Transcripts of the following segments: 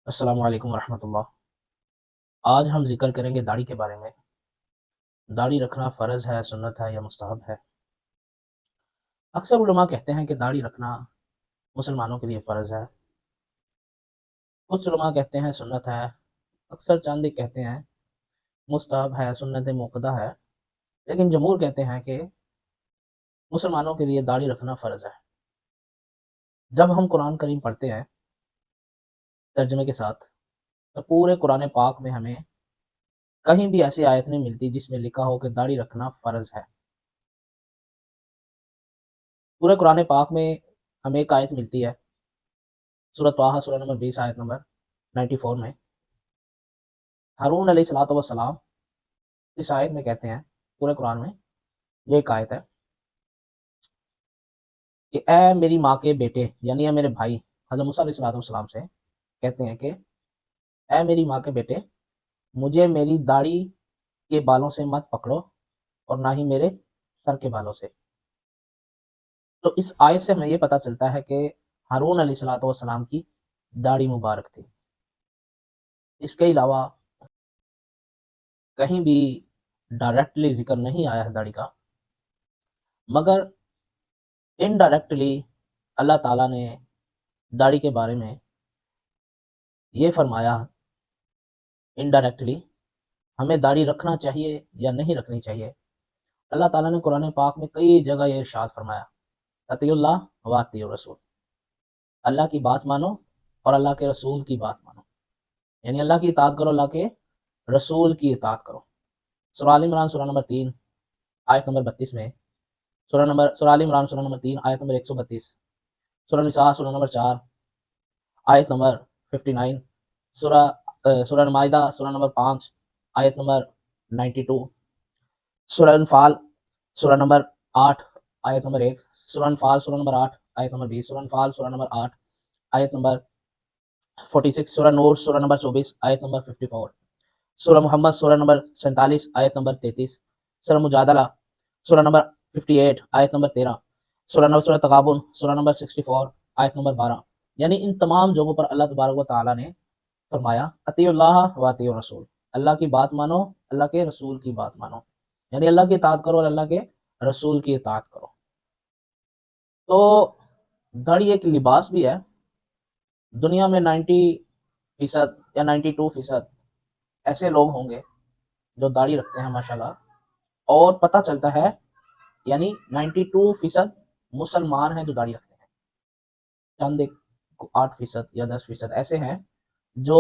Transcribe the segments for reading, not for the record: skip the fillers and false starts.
السلام علیکم ورحمۃ اللہ۔ آج ہم ذکر کریں گے داڑھی کے بارے میں۔ داڑھی رکھنا فرض ہے، سنت ہے یا مستحب ہے؟ اکثر علماء کہتے ہیں کہ داڑھی رکھنا مسلمانوں کے لیے فرض ہے، کچھ علماء کہتے ہیں سنت ہے، اکثر چاند کہتے ہیں مستحب ہے، سنت موقدہ ہے، لیکن جمہور کہتے ہیں کہ مسلمانوں کے لیے داڑھی رکھنا فرض ہے۔ جب ہم قرآن کریم پڑھتے ہیں ترجمے کے ساتھ تو پورے قرآن پاک میں ہمیں کہیں بھی ایسی آیت نہیں ملتی جس میں لکھا ہو کہ داڑھی رکھنا فرض ہے۔ پورے قرآن پاک میں ہمیں ایک آیت ملتی ہے، سورۃ طٰہٰ سورہ نمبر 20 آیت نمبر 94 میں۔ ہارون علیہ الصلوۃ والسلام اس آیت میں کہتے ہیں، پورے قرآن میں یہ ایک آیت ہے کہ اے میری ماں کے بیٹے، یعنی اے میرے بھائی، حضرت موسیٰ علیہ الصلوۃ والسلام سے کہتے ہیں کہ اے میری ماں کے بیٹے، مجھے میری داڑھی کے بالوں سے مت پکڑو اور نہ ہی میرے سر کے بالوں سے۔ تو اس آیت سے ہمیں یہ پتہ چلتا ہے کہ ہارون علیہ الصلوۃ والسلام کی داڑھی مبارک تھی۔ اس کے علاوہ کہیں بھی ڈائریکٹلی ذکر نہیں آیا ہے داڑھی کا، مگر انڈائریکٹلی اللہ تعالیٰ نے داڑھی کے بارے میں یہ فرمایا، انڈائریکٹلی ہمیں داڑھی رکھنا چاہیے یا نہیں رکھنی چاہیے۔ اللہ تعالیٰ نے قرآن پاک میں کئی جگہ یہ ارشاد فرمایا، اطیعوا اللہ و اطیعوا الرسول، اللہ کی بات مانو اور اللہ کے رسول کی بات مانو، یعنی اللہ کی اطاعت کرو، اللہ کے رسول کی اطاعت کرو۔ سورہ آل عمران سورہ نمبر 3 آیت نمبر 32 میں، سورہ آل عمران سورہ نمبر 3 آیت نمبر 132، سورہ نساء سورہ نمبر 4 آیت نمبر 59، سورہ مائدہ سورہ نمبر 5 آیت نمبر 92، سورہ انفال سورہ نمبر 8 آیت نمبر 1، سورہ انفال سورہ نمبر 8 آیت نمبر 20، سورہ انفال سورہ نمبر 8 آیت نمبر 46، سورہ نور سورہ نمبر 24 آیت نمبر 54، سورہ محمد سورہ نمبر 47 آیت نمبر 33، سورہ مجادلہ سورہ نمبر 58 آیت نمبر 13، سورہ تغابن سورہ نمبر 64 آیت نمبر 12۔ یعنی ان تمام جگہوں پر اللہ تبارک و تعالیٰ نے فرمایا اطیعوا اللہ و اطیعوا الرسول، اللہ کی بات مانو، اللہ کے رسول کی بات مانو، یعنی اللہ کی اطاعت کرو اور اللہ کے رسول کی اطاعت کرو۔ تو داڑھی ایک لباس بھی ہے۔ دنیا میں 90% یا 92% ایسے لوگ ہوں گے جو داڑھی رکھتے ہیں ماشاءاللہ، اور پتہ چلتا ہے یعنی 92% مسلمان ہیں جو داڑھی رکھتے ہیں، چند 8% یا 10% ایسے ہیں جو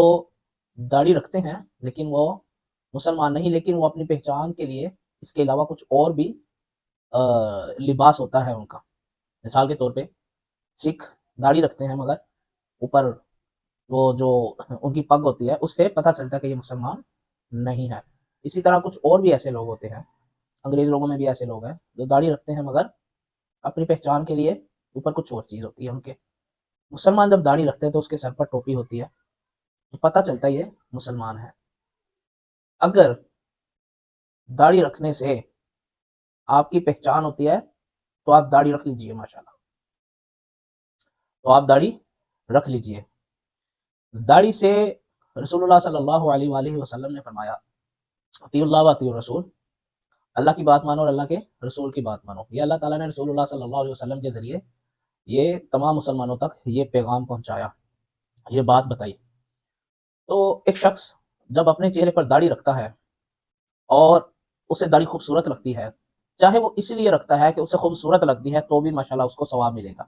داڑھی رکھتے ہیں لیکن وہ مسلمان نہیں، لیکن وہ اپنی پہچان کے لیے اس کے علاوہ کچھ اور بھی لباس ہوتا ہے ان کا۔ مثال کے طور پہ سکھ داڑھی رکھتے ہیں مگر اوپر وہ جو ان کی پگ ہوتی ہے اس سے پتہ چلتا ہے کہ یہ مسلمان نہیں ہے۔ اسی طرح کچھ اور بھی ایسے لوگ ہوتے ہیں، انگریز لوگوں میں بھی ایسے لوگ ہیں جو داڑھی رکھتے ہیں مگر اپنی پہچان کے لیے اوپر کچھ اور چیز ہوتی ہے ان کے۔ مسلمان جب داڑھی رکھتے ہیں تو اس کے سر پر ٹوپی ہوتی ہے، تو پتہ چلتا ہے یہ مسلمان ہے۔ اگر داڑھی رکھنے سے آپ کی پہچان ہوتی ہے تو آپ داڑھی رکھ لیجئے ماشاءاللہ، تو آپ داڑھی رکھ لیجئے۔ داڑھی سے رسول اللہ صلی اللہ علیہ وآلہ وسلم نے فرمایا اطیعوا اللہ و اطیعوا الرسول، اللہ کی بات مانو اور اللہ کے رسول کی بات مانو۔ یہ اللہ تعالیٰ نے رسول اللہ صلی اللہ علیہ وسلم کے ذریعے یہ تمام مسلمانوں تک یہ پیغام پہنچایا، یہ بات بتائی۔ تو ایک شخص جب اپنے چہرے پر داڑھی رکھتا ہے اور اسے داڑھی خوبصورت لگتی ہے، چاہے وہ اس لیے رکھتا ہے کہ اسے خوبصورت لگتی ہے تو بھی ماشاءاللہ اس کو ثواب ملے گا،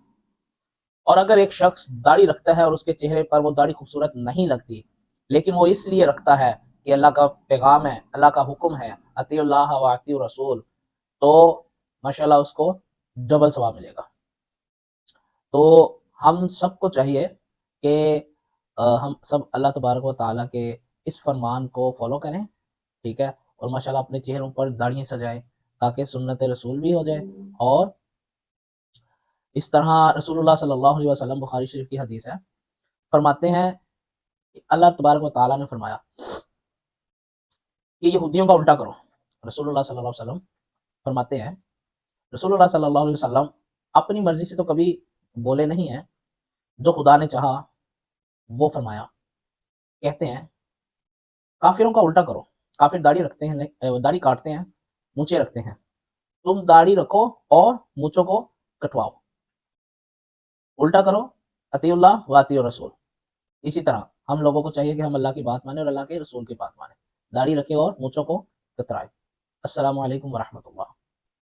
اور اگر ایک شخص داڑھی رکھتا ہے اور اس کے چہرے پر وہ داڑھی خوبصورت نہیں لگتی لیکن وہ اس لیے رکھتا ہے کہ اللہ کا پیغام ہے، اللہ کا حکم ہے اطیعوا اللہ و اطیعوا الرسول، تو ماشاءاللہ اس کو ڈبل ثواب ملے گا۔ تو ہم سب کو چاہیے کہ ہم سب اللہ تبارک و تعالیٰ کے اس فرمان کو فالو کریں، ٹھیک ہے، اور ماشاءاللہ اپنے چہروں پر داڑیاں سجائیں تاکہ سنت رسول بھی ہو جائے۔ اور اس طرح رسول اللہ صلی اللہ علیہ وسلم، بخاری شریف کی حدیث ہے، فرماتے ہیں کہ اللہ تبارک و تعالیٰ نے فرمایا کہ یہودیوں کا الٹا کرو۔ رسول اللہ صلی اللہ علیہ وسلم فرماتے ہیں، رسول اللہ صلی اللہ علیہ وسلم اپنی مرضی سے تو کبھی بولے نہیں ہیں، جو خدا نے چاہا وہ فرمایا۔ کہتے ہیں کافروں کا الٹا کرو. کافر داڑھی رکھتے ہیں, داڑھی کاٹتے ہیں, مونچھیں رکھتے ہیں. تم داڑھی رکھو اور مونچھوں کو کٹواؤ. الٹا کرو, اطیع اللہ و اطیع الرسول. اسی طرح ہم لوگوں کو چاہیے کہ ہم اللہ کی بات مانیں اور اللہ کے رسول کی بات مانیں. داڑھی رکھے اور مونچھوں کو کترائے. السلام علیکم ورحمۃ اللہ.